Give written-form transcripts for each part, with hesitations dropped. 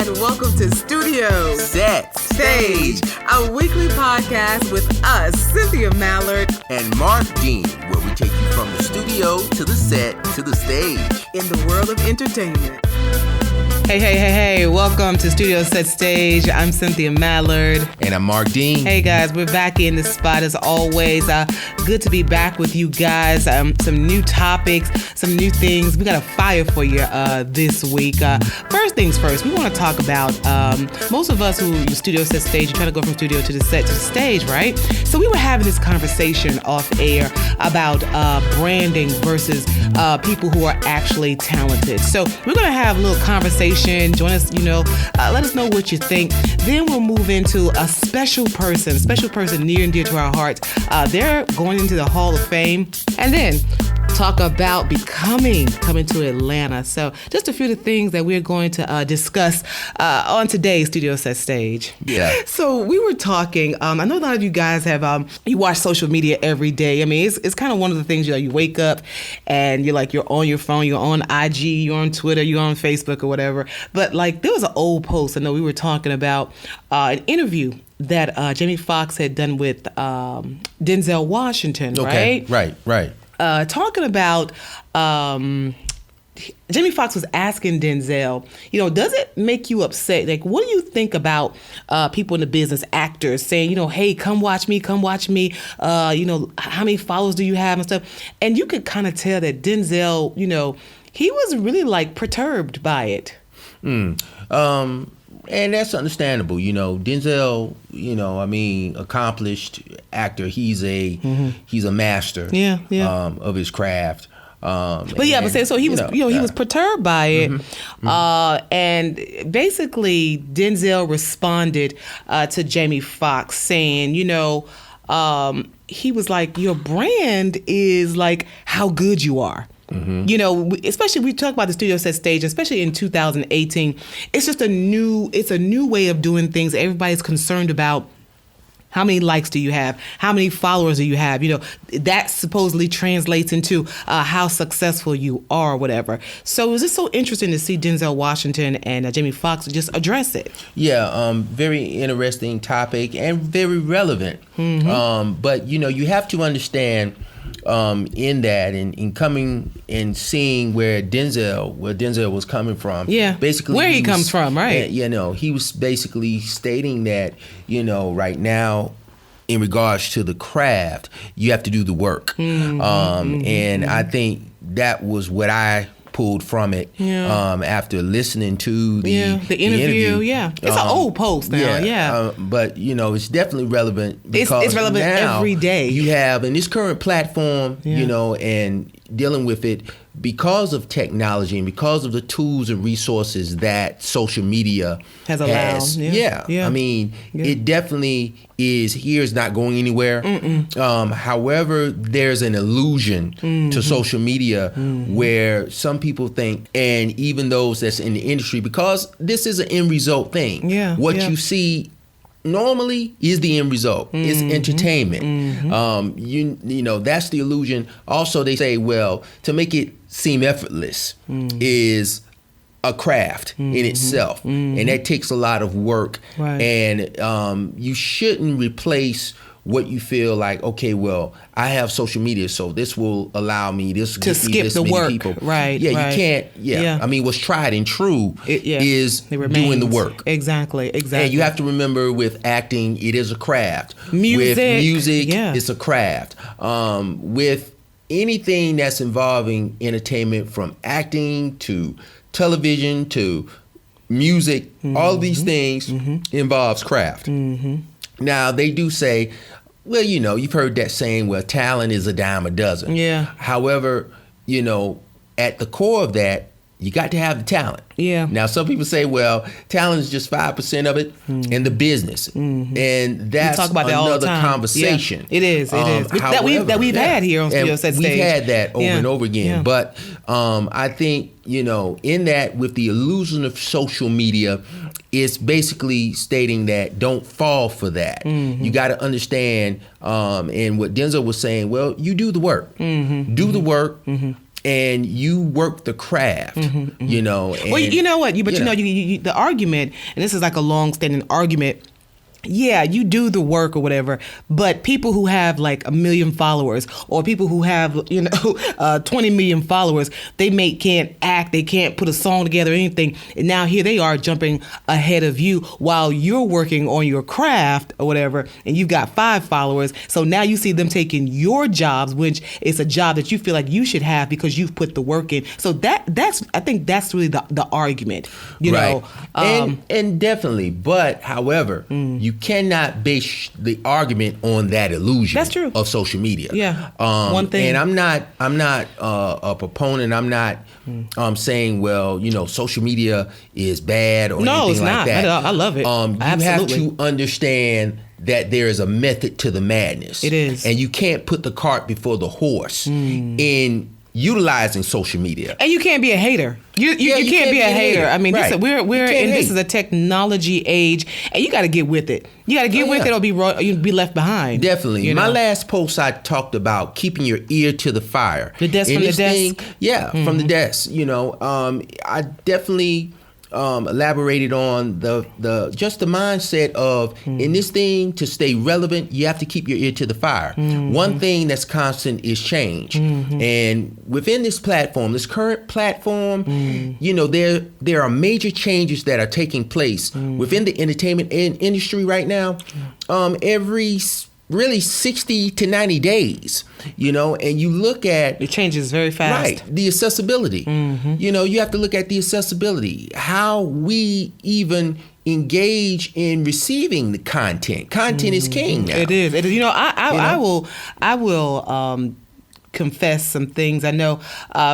and welcome to Studio Set Stage, a weekly podcast with us, Cynthia Mallard and Marq, where we take you from the studio to the set to the stage in the world of entertainment. Hey, welcome to Studio Set Stage. I'm Cynthia Mallard. And I'm Marq. Hey guys, we're back in the spot as always. Good to be back with you guys. Some new topics, some new things. We got a fire for you this week. First things first, we want to talk about most of us who use Studio Set Stage, you try to go from studio to the set to the stage, right? So we were having this conversation off air about branding versus people who are actually talented. So we're going to have a little conversation. Join us, let us know what you think. Then we'll move into a special person near and dear to our hearts. They're going into the Hall of Fame. And then talk about coming to Atlanta. So just a few of the things that we're going to discuss on today's Studio Set Stage. Yeah. So we were talking, I know a lot of you guys have, you watch social media every day. I mean, it's kind of one of the things, you wake up and you're on your phone, you're on IG, you're on Twitter, you're on Facebook or whatever. But there was an old post, I know we were talking about an interview that Jamie Foxx had done with Denzel Washington, right? Right. Talking about Jamie Foxx was asking Denzel, does it make you upset? What do you think about people in the business, actors saying, hey, come watch me. How many followers do you have and stuff? And you could kind of tell that Denzel, he was really perturbed by it. And that's understandable. Denzel, accomplished actor. He's a master of his craft. He was perturbed by it. And basically Denzel responded to Jamie Foxx saying, he was like, your brand is how good you are. Especially we talk about the Studio Set Stage, especially in 2018, it's just a new way of doing things. Everybody's concerned about how many likes do you have? How many followers do you have? That supposedly translates into how successful you are or whatever. So it was just so interesting to see Denzel Washington and Jamie Foxx just address it. Yeah, very interesting topic and very relevant. But, you have to understand in that and in coming and seeing where Denzel was coming from. Yeah, basically where he comes from, right? He was basically stating that, right now, in regards to the craft, you have to do the work. And I think that was what I pulled from it after listening to the interview. Yeah, it's an old post now. But it's definitely relevant because it's relevant now every day. You have in this current platform, and dealing with it because of technology and because of the tools and resources that social media has. It definitely is. Here's not going anywhere. However, there's an illusion to social media where some people think, and even those that's in the industry, because this is an end result thing. You see normally is the end result. It's entertainment. That's the illusion. Also, they say, well, to make it seem effortless is a craft in itself. And that takes a lot of work. Right. And you shouldn't replace what you feel like, okay, well, I have social media, so this will allow me to skip this the many work. People. Right. You can't. I mean, what's tried and true is doing the work. Exactly. And you have to remember with acting, it is a craft. Music. With music, it's a craft. With anything that's involving entertainment, from acting to television to music, all of these things involves craft. Now, they do say, well, you've heard that saying, well, talent is a dime a dozen. Yeah. However, at the core of that, you got to have the talent. Yeah. Now, some people say, well, talent is just 5% of it in the business. And that's talk about that all the another time. conversation. Yeah, it is. That we've had here on Studio Set Stage. We've had that over and over again. Yeah. But I think, in that, with the illusion of social media, it's basically stating that don't fall for that. You got to understand, and what Denzel was saying, well, you do the work. Do the work. and you work the craft, you know. And, well, you know what? The argument, and this is like a long-standing argument. Yeah, you do the work or whatever, but people who have like 1 million followers or people who have, 20 million followers, they can't act, they can't put a song together or anything. And now here they are jumping ahead of you while you're working on your craft or whatever, and you've got 5 followers. So now you see them taking your jobs, which is a job that you feel like you should have because you've put the work in. So I think that's really the argument, you know. And definitely, but however, you cannot base the argument on that illusion. That's true. Of social media. Yeah. One thing. And I'm not a proponent. I'm not saying, well, social media is bad or anything like that. I love it. You have to understand that there is a method to the madness. It is. And you can't put the cart before the horse in utilizing social media. And you can't be a hater. You can't be a hater. I mean, right. This is a technology age, and you got to get with it. You got to get with it, or you'll be left behind. Definitely. My last post, I talked about keeping your ear to the fire. The desk from the desk. From the desk. I definitely elaborated on the mindset of in this thing to stay relevant, you have to keep your ear to the fire. One thing that's constant is change, and within this current platform, there are major changes that are taking place within the entertainment industry right now. Every really 60 to 90 days, and you look at... It changes very fast. Right. The accessibility. You have to look at the accessibility, how we even engage in receiving the content. Content is king now. It is. I will confess some things. I know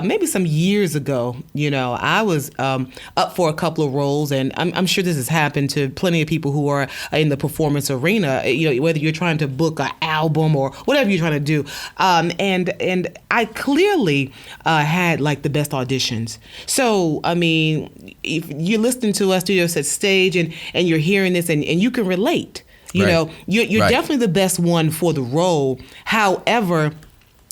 maybe some years ago, I was up for a couple of roles, and I'm sure this has happened to plenty of people who are in the performance arena, whether you're trying to book an album or whatever you're trying to do. And I clearly had like the best auditions. So, I mean, if you're listening to us, Studio Set Stage, and you're hearing this and you can relate, you're definitely the best one for the role. However,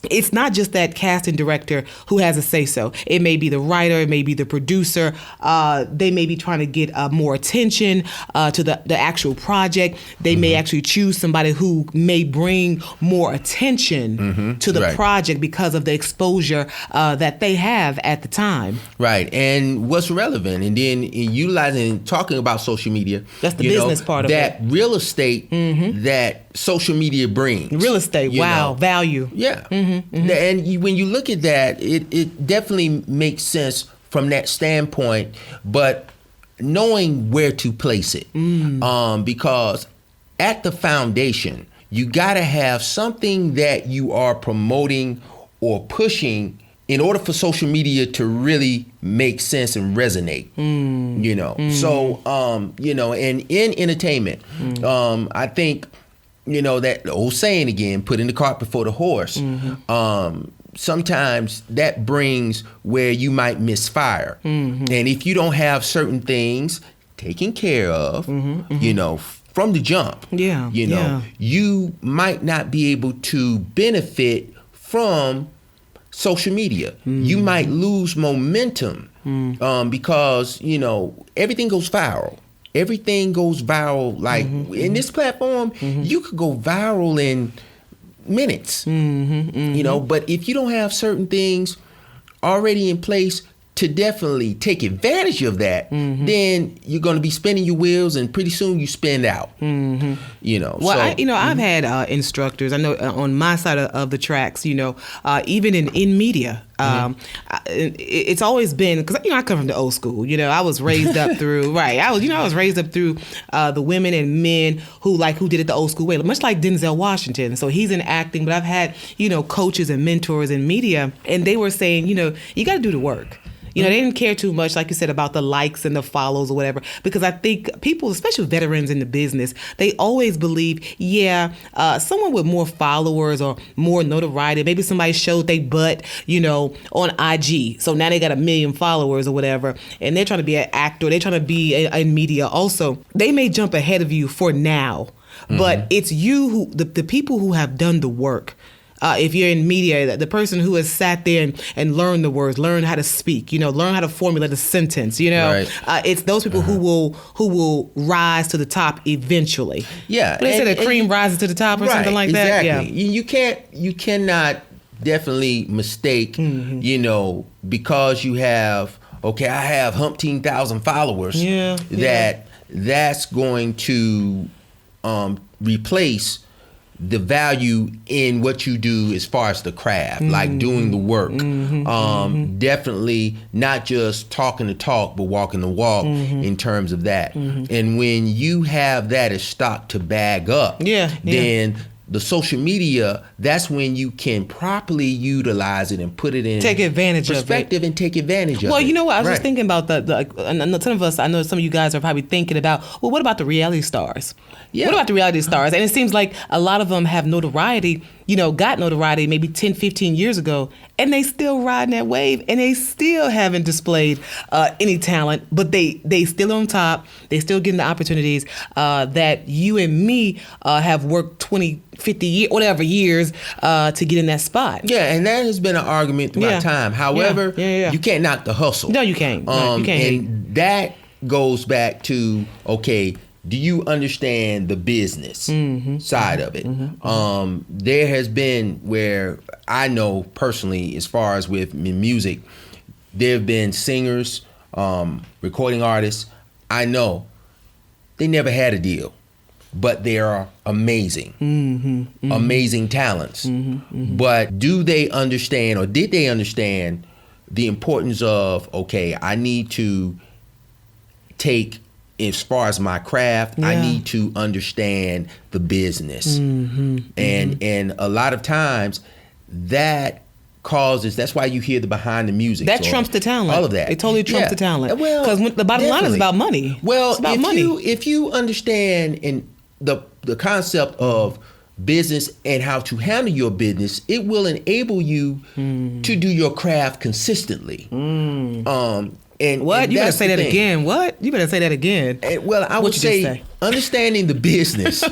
it's not just that casting director who has a say-so. It may be the writer, it may be the producer. They may be trying to get more attention to the actual project. They may actually choose somebody who may bring more attention to the project because of the exposure that they have at the time. Right, and what's relevant, and then in utilizing, talking about social media. That's the business part of that it. Real estate that social media brings. Real estate, value. Yeah. And when you look at that, it definitely makes sense from that standpoint, but knowing where to place it. Because at the foundation, you got to have something that you are promoting or pushing in order for social media to really make sense and resonate. So, and in entertainment, I think, that old saying again, putting the cart before the horse. Sometimes that brings where you might misfire. And if you don't have certain things taken care of, from the jump, you might not be able to benefit from social media. You might lose momentum because, everything goes viral. Everything goes viral. Like in this platform, you could go viral in minutes, but if you don't have certain things already in place to definitely take advantage of that, then you're going to be spinning your wheels, and pretty soon you spin out. Well, I've had instructors. I know on my side of the tracks. Even in media, it's always been, because I come from the old school. I was raised up through I was raised up through the women and men who did it the old school way, much like Denzel Washington. So he's in acting, but I've had coaches and mentors in media, and they were saying you got to do the work. They didn't care too much, like you said, about the likes and the follows or whatever, because I think people, especially veterans in the business, they always believe, someone with more followers or more notoriety, maybe somebody showed their butt, on IG. So now they got 1 million followers or whatever, and they're trying to be an actor, they're trying to be in media also. They may jump ahead of you for now, but it's you, the people who have done the work, if you're in media, the person who has sat there and learned the words, learned how to speak, learn how to formulate a sentence, right. It's those people who will rise to the top eventually. Yeah. They say the cream rises to the top or something like that. Exactly. Yeah. You cannot definitely mistake, because you have, I have umpteen thousand followers, that's going to replace the value in what you do as far as the craft, like doing the work. Definitely not just talking the talk, but walking the walk in terms of that. And when you have that as stock to bag up, then the social media, that's when you can properly utilize it and put it in take advantage perspective of it. And take advantage of it. Well, you know what? I was just thinking about and some of us, I know some of you guys are probably thinking about, well, what about the reality stars? Yeah. What about the reality stars? And it seems like a lot of them have notoriety, got notoriety maybe 10, 15 years ago, and they still riding that wave, and they still haven't displayed any talent, but they still on top. They still getting the opportunities that you and me have worked 20, 50 years to get in that spot. Yeah, and that has been an argument throughout time. However, you can't knock the hustle. No, you can't. You can't. And that goes back to, do you understand the business side of it? There has been where I know personally, as far as with music, there have been singers, recording artists, I know they never had a deal, but they are amazing, amazing talents. But do they understand, or did they understand the importance of, I need to take, as far as my craft, I need to understand the business. And a lot of times that causes, that's why you hear the behind the music. That trumps the talent. All of that. It totally trumps the talent. Well, because the bottom line is about money. Well, it's about money. If you understand in the concept of business and how to handle your business, it will enable you to do your craft consistently. And you better say that again. What? You better say that again. I would say understanding the business.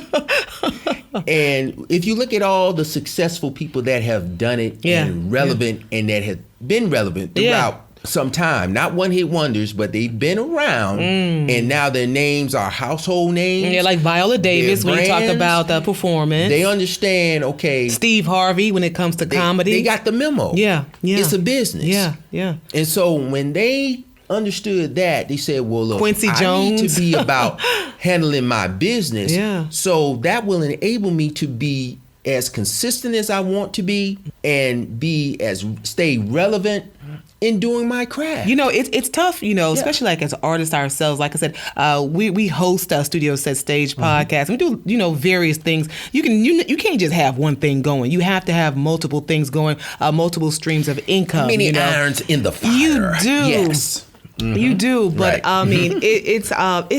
And if you look at all the successful people that have done it and relevant and that have been relevant throughout some time, not one-hit wonders, but they've been around, and now their names are household names. Yeah, like Viola Davis when you talk about the performance. They understand, Steve Harvey when it comes to comedy. They got the memo. Yeah. It's a business. Yeah. And so when they understood that, they said, well, look, Quincy Jones. I need to be about handling my business. Yeah. So that will enable me to be as consistent as I want to be and stay relevant in doing my craft. It's tough, especially like as artists ourselves. Like I said, we host a Studio Set Stage podcast. We do, various things. You can't just have one thing going. You have to have multiple things going, multiple streams of income. Many irons in the fire. You do. Yes. You do, but I mean, it's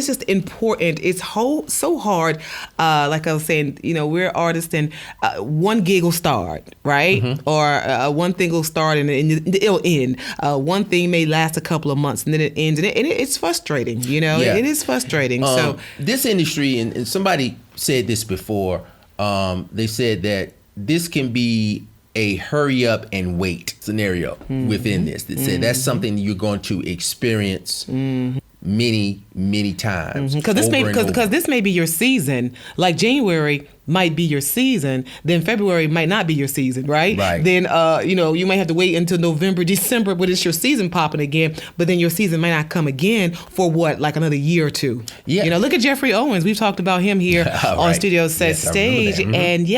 just important. It's so hard. Like I was saying, we're artists, and one gig will start, right? Or one thing will start and it'll end. One thing may last a couple of months and then it ends, and it's frustrating. It is frustrating. So this industry, and somebody said this before. They said that this can be a hurry up and wait scenario within this. That said that's something you're going to experience many, many times. Because this may be your season. Like January might be your season, then February might not be your season, right? Then you might have to wait until November, December, but it's your season popping again. But then your season might not come again for like another year or two. Yeah. Look at Jeffrey Owens. We've talked about him here on Studio Set Stage, and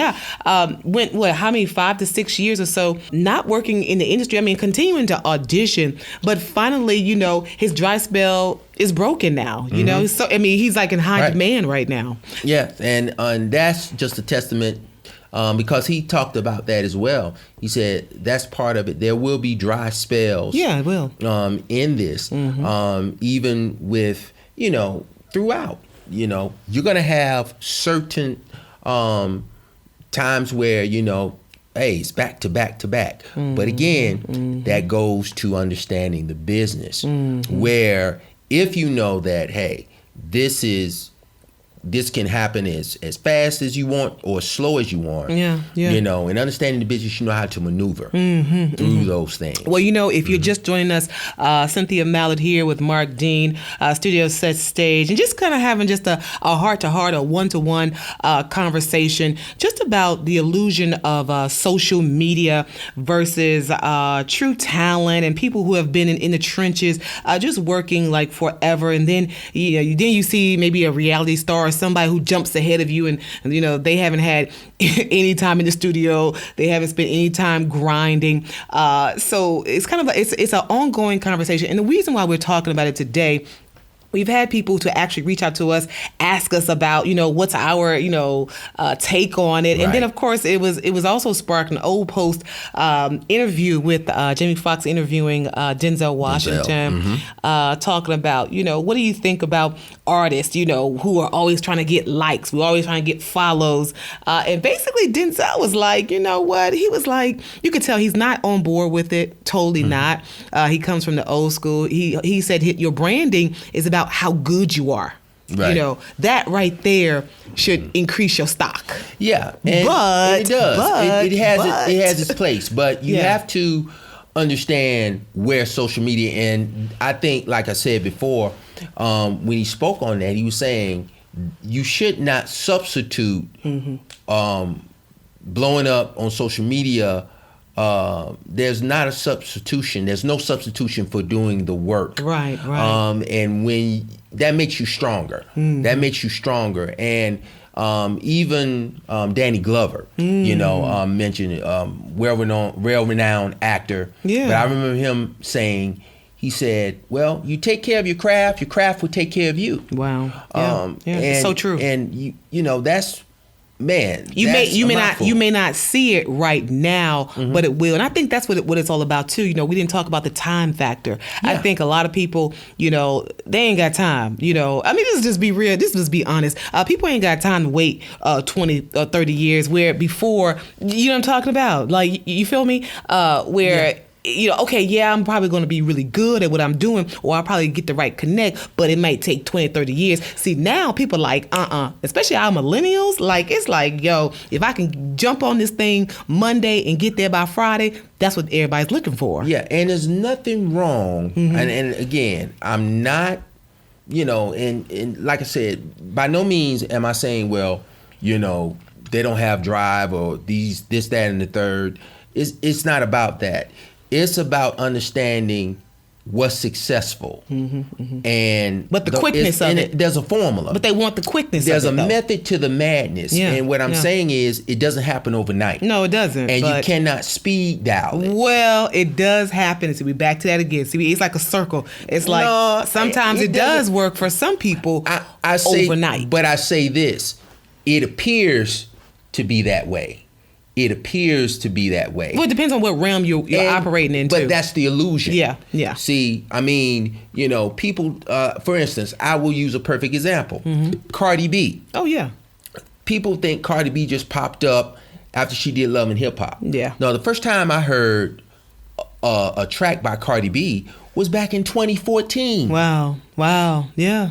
went how many 5 to 6 years or so not working in the industry. I mean, continuing to audition, but finally, his dry spell is broken now. So he's like in high demand right now. Yeah, and that's just a testament, because he talked about that as well. He said that's part of it. There will be dry spells. Yeah, it will. In this, even with throughout. You're gonna have certain times where hey, it's back to back to back. But again, that goes to understanding the business, where if you know that, hey, this is this can happen as fast as you want or as slow as you want. Yeah. You know, and understanding the business, you know how to maneuver through those things. Well, you know, if you're just joining us, Cynthia Mallard here with Marq Dean, studio set stage, and just kind of having just a heart-to-heart, a one-to-one conversation just about the illusion of social media versus true talent and people who have been in the trenches, just working like forever. And then, you see maybe a reality star or somebody who jumps ahead of you, and you know, they haven't had any time in the studio, they haven't spent any time grinding. So it's kind of it's an ongoing conversation, and the reason why we're talking about it today. We've had people to actually reach out to us, ask us about, what's our, take on it. Right. And then, of course, it was also sparked an old post interview with Jamie Foxx interviewing Denzel Washington, talking about, what do you think about artists, who are always trying to get likes, who are always trying to get follows. And basically, Denzel was like, you know what? He was like, you could tell he's not on board with it. Totally not. He comes from the old school. He said your branding is about how good you are. Right. That right there should increase your stock. Yeah, and it does. It has its place, but you have to understand where social media, and I think, like I said before, when he spoke on that, he was saying you should not substitute blowing up on social media. There's not a substitution. There's no substitution for doing the work. Right. And when that makes you stronger. That makes you stronger. And even Danny Glover, mentioned well-renowned actor. Yeah. But I remember him saying, he said, well, you take care of your craft will take care of you. Wow. And, so true. And that's, man, you may not see it right now, but it will. And I think that's what it's all about too. We didn't talk about the time factor. Yeah. I think a lot of people, they ain't got time. I mean, let's just be real. Just be honest. People ain't got time to wait 20 or 30 years. Where before, you know what I'm talking about? Like, you feel me? I'm probably going to be really good at what I'm doing, or I'll probably get the right connect, but it might take 20, 30 years. See, now people like, especially our millennials, like, it's like, yo, if I can jump on this thing Monday and get there by Friday, that's what everybody's looking for. Yeah, and there's nothing wrong. And again, I'm not, and like I said, by no means am I saying, well, they don't have drive or this, that, and the third. It's not about that. It's about understanding what's successful, but the quickness of it. There's a formula, but they want the quickness. There's of it, a method to the madness, and what I'm saying is, it doesn't happen overnight. No, it doesn't, and you cannot speed dial it. Well, it does happen. So we back to that again. See, it's like a circle. It's like sometimes it does work for some people. I say overnight, but I say this: it appears to be that way. It appears to be that way. Well, it depends on what realm you're operating into. But that's the illusion. Yeah. See, I mean, people, for instance, I will use a perfect example. Cardi B. Oh, yeah. People think Cardi B just popped up after she did Love and Hip Hop. Yeah. No, the first time I heard a track by Cardi B was back in 2014. Wow. Yeah.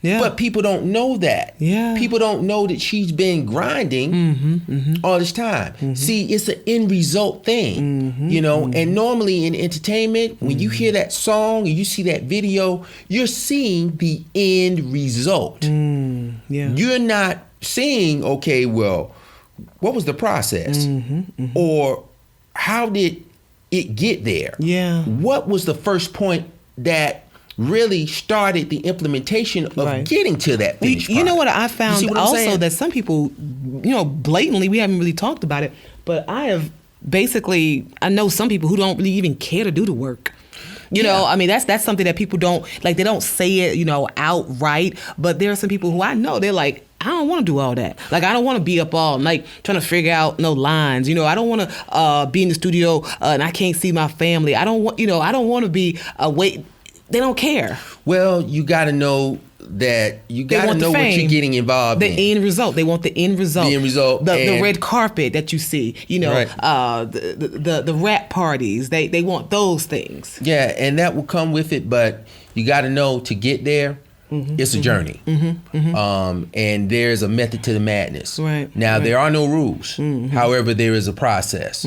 Yeah. But people don't know that. Yeah. People don't know that she's been grinding all this time. See, it's an end result thing, and normally in entertainment, when you hear that song and you see that video, you're seeing the end result. Yeah. You're not seeing, okay, well, what was the process? Or how did it get there? Yeah. What was the first point that really started the implementation of getting to that finished product? You know what I found also, that some people, blatantly, we haven't really talked about it, but I know some people who don't really even care to do the work. I mean, that's something that people don't, like, they don't say it, outright, but there are some people who I know, they're like, I don't want to do all that. Like, I don't want to be up all night trying to figure out no lines. I don't want to be in the studio and I can't see my family. I don't want to be wait. They don't care. Well, you got to know that what you're getting involved in. The end result. They want the end result. The end result. The red carpet that you see. The rap parties. They want those things. Yeah, and that will come with it. But you got to know, to get there, It's a journey. And there's a method to the madness. Right. Now, there are no rules. However, there is a process.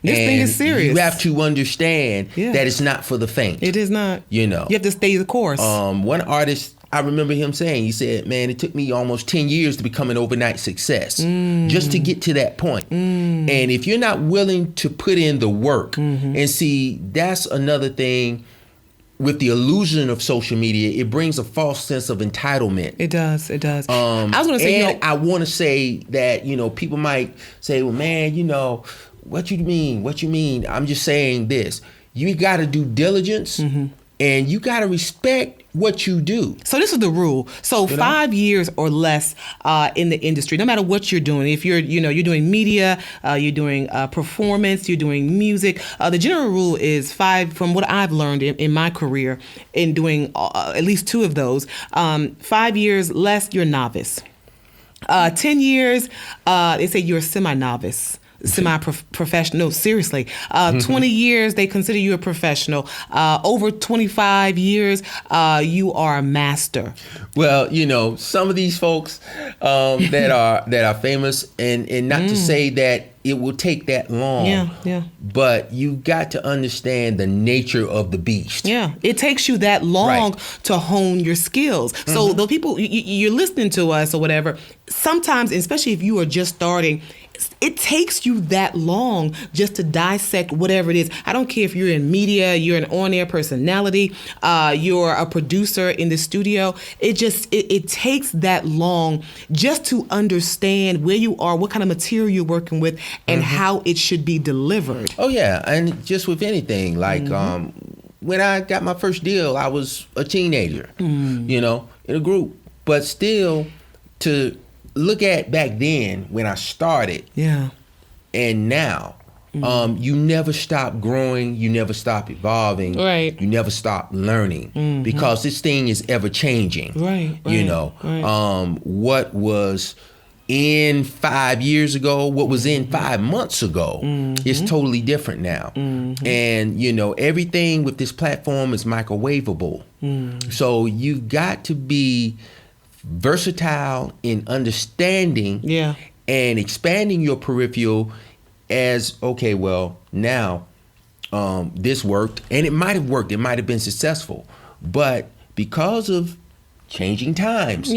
This thing is serious. You have to understand that it's not for the faint. It is not. You know. You have to stay the course. One artist, I remember him saying, he said, man, it took me almost 10 years to become an overnight success just to get to that point. And if you're not willing to put in the work, and see, that's another thing with the illusion of social media, it brings a false sense of entitlement. It does. I was going to say, I want to say that, people might say, well, man, what you mean? I'm just saying this. You got to do diligence and you got to respect what you do. So this is the rule. So 5 years or less in the industry, no matter what you're doing. If you're doing media, you're doing performance, you're doing music. The general rule is 5. From what I've learned in my career, in doing at least 2 of those, 5 years less, you're a novice. 10 years, they say you're a semi-novice. Semi-professional. No, seriously. 20 years, they consider you a professional. Over 25 years, you are a master. Well, some of these folks that are famous, and not to say that it will take that long. Yeah. But you got to understand the nature of the beast. Yeah, it takes you that long to hone your skills. So the people you're listening to us or whatever, sometimes, especially if you are just starting, it takes you that long just to dissect whatever it is. I don't care if you're in media, you're an on-air personality, you're a producer in the studio. It takes that long just to understand where you are, what kind of material you're working with, and how it should be delivered. Oh, yeah. And just with anything, like when I got my first deal, I was a teenager, in a group. But still, to look at back then when I started, and now, you never stop growing, you never stop evolving, right? You never stop learning, because this thing is ever changing, right? What was in 5 years ago, what was in 5 months ago, is totally different now, and everything with this platform is microwavable, so you got to be versatile in understanding and expanding your peripheral as, okay, well, now this worked, and it might have worked, it might have been successful, but because of changing times,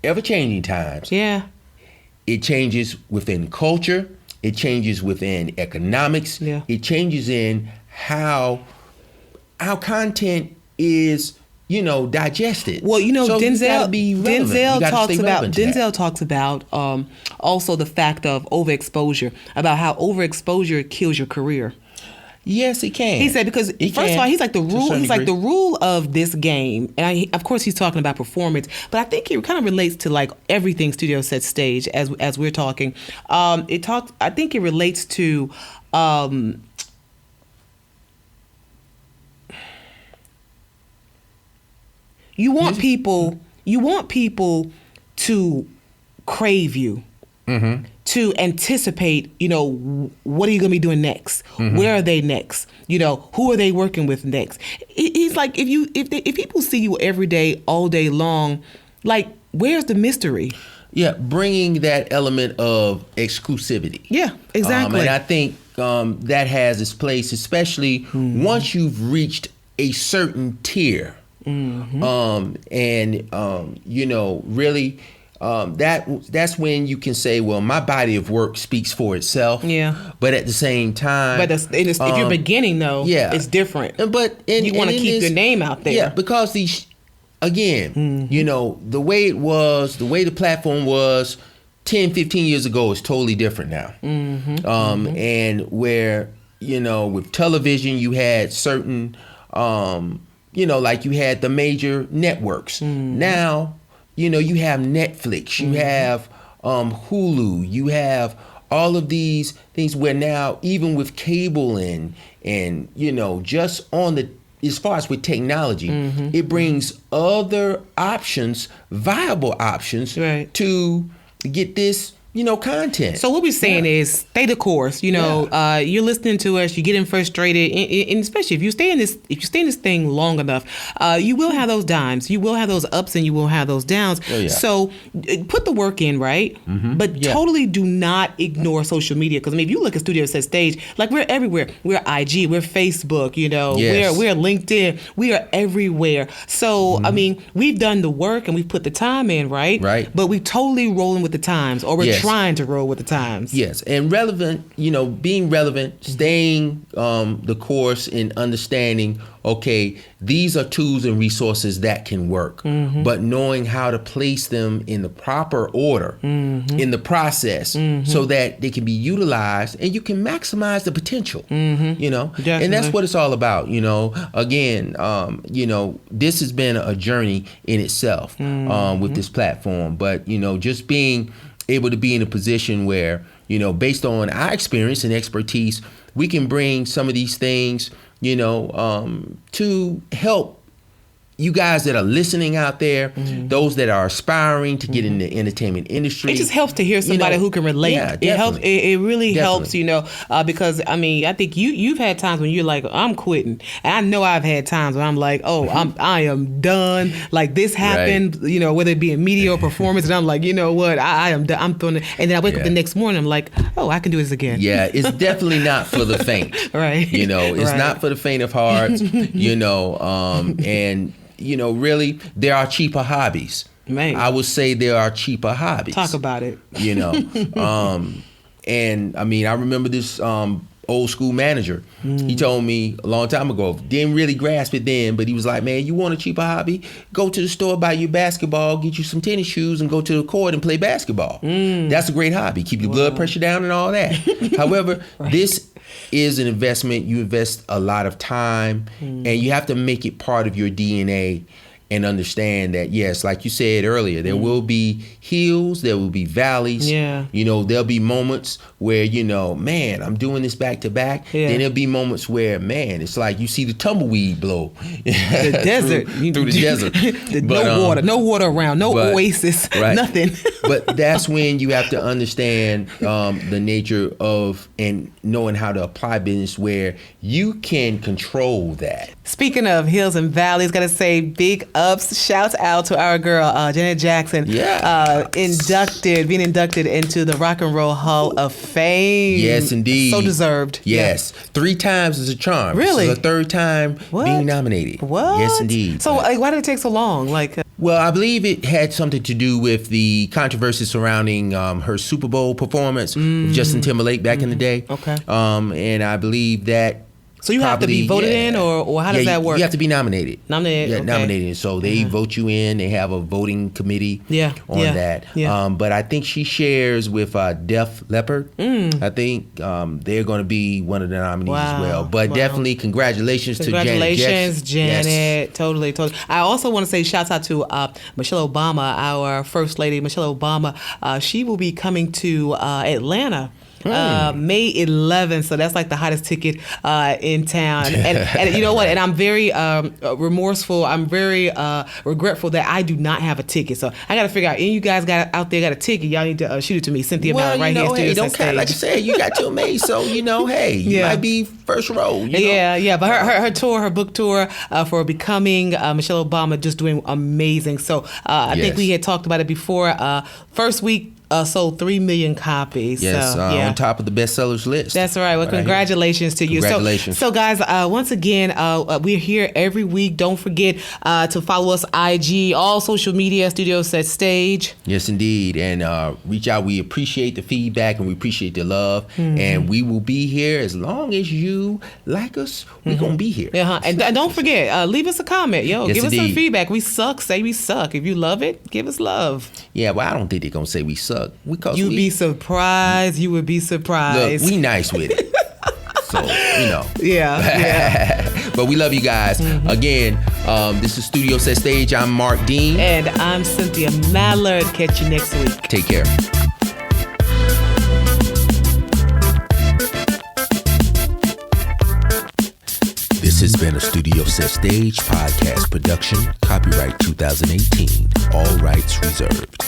ever-changing times, it changes within culture, it changes within economics, it changes in how our content is digested. Well, so Denzel talks about also the fact of overexposure, about how overexposure kills your career. Yes, it can. He said because first of all, he's like the rule. He's like the rule of this game, and of course he's talking about performance, but I think it kind of relates to like everything studio set stage as we're talking. I think it relates to. You want people to crave you, to anticipate, what are you going to be doing next? Where are they next? Who are they working with next? He's like, if people see you every day, all day long, like, where's the mystery? Yeah, bringing that element of exclusivity. Yeah, exactly. And I think that has its place, especially once you've reached a certain tier. Really, that's when you can say, well, my body of work speaks for itself. Yeah. But at the same time, if you're beginning though, it's different. But you want to keep your name out there. Yeah, because again, the way the platform was 10, 15 years ago is totally different now. And where with television, you had certain. Like you had the major networks. Now, you have Netflix, you have Hulu, you have all of these things where now, even with cable and just on as far as with technology, it brings other options, viable options to get this content. So what we're saying is stay the course. You're listening to us, you're getting frustrated, and especially if you stay in this thing long enough, you will have those dimes, you will have those ups, and you will have those downs. Oh, yeah. So put the work in, right? Mm-hmm. But totally do not ignore social media, because if you look at Studio Set Stage, like we're everywhere. We're IG, we're Facebook, Yes. we're LinkedIn, we are everywhere. So we've done the work and we've put the time in, right? Right. But we totally rolling with the times, or we're trying to roll with the times. Yes, and relevant, being relevant, staying the course and understanding, okay, these are tools and resources that can work, but knowing how to place them in the proper order in the process so that they can be utilized and you can maximize the potential, and that's what it's all about, Again, this has been a journey in itself with this platform, but, just being able to be in a position where, based on our experience and expertise, we can bring some of these things, to help you guys that are listening out there, those that are aspiring to get in the entertainment industry. It just helps to hear somebody who can relate. Yeah, it helps. It really helps, Definitely. Because I think you've had times when you're like, I'm quitting, and I know I've had times when I'm like, I am done. Like this happened, right. Whether it be in media or performance, and I'm like, you know what, I am done. I'm throwing it, and then I wake up the next morning, I'm like, I can do this again. Yeah, it's definitely not for the faint. Right. It's not for the faint of heart. And. Really, there are cheaper hobbies. Man. I would say there are cheaper hobbies. Talk about it. And I remember this old school manager. He told me a long time ago, didn't really grasp it then, but he was like, man, you want a cheaper hobby? Go to the store, buy your basketball, get you some tennis shoes, and go to the court and play basketball. That's a great hobby. Keep your blood pressure down and all that. However, this is an investment. You invest a lot of time, and you have to make it part of your DNA and understand that, yes, like you said earlier, there will be hills, there will be valleys. Yeah. There'll be moments where, man, I'm doing this back to back. Yeah. Then there'll be moments where, man, it's like you see the tumbleweed blow. The desert. through the desert. No water around, no oasis, nothing. But that's when you have to understand the nature of and knowing how to apply business where you can control that. Speaking of hills and valleys, gotta say big ups, shouts out to our girl, Janet Jackson. Yeah. Being inducted into the Rock and Roll Hall of Fame. Yes, indeed. So deserved. Yes. Yeah. 3 times is a charm. Really? This is the 3rd time being nominated. What? Yes, indeed. So why did it take so long? Well, I believe it had something to do with the controversy surrounding her Super Bowl performance with Justin Timberlake back in the day. Okay. And I believe that. So you have to be voted in, or how does that work? You have to be nominated. Nominated. Yeah, okay. nominated. So they vote you in. They have a voting committee on that. Yeah. But I think she shares with Def Leppard. I think they're going to be one of the nominees as well. But definitely congratulations to Janet. Congratulations, Janet. Yes. Totally. I also want to say shouts out to Michelle Obama, our First Lady, Michelle Obama. She will be coming to Atlanta. May 11th, so that's like the hottest ticket in town. And you know what? And I'm very remorseful. I'm very regretful that I do not have a ticket. So I got to figure out. And you guys got a ticket. Y'all need to shoot it to me, Cynthia Mallard, right here. Hey, don't care. Like you said, you got to me. So you might be first row. Yeah. But her book tour for becoming Michelle Obama, just doing amazing. So I think we had talked about it before. First week. Sold 3 million copies. Yes, on top of the bestsellers list. That's right. Well, congratulations to you. Congratulations. So guys, once again, we're here every week. Don't forget to follow us IG, all social media, Studio Set Stage. Yes, indeed. And reach out. We appreciate the feedback and we appreciate the love. And we will be here as long as you like us. We're going to be here. And don't forget, leave us a comment. Yes, give us indeed. some feedback. We suck. Say we suck. If you love it, give us love. Yeah, well, I don't think they're going to say we suck. You'd be surprised. You would be surprised. Look, we nice with it. So, Yeah. But we love you guys. Again, this is Studio Set Stage. I'm Marq Dean. And I'm Cynthia Mallard. Catch you next week. Take care. This has been a Studio Set Stage podcast production. Copyright 2018. All rights reserved.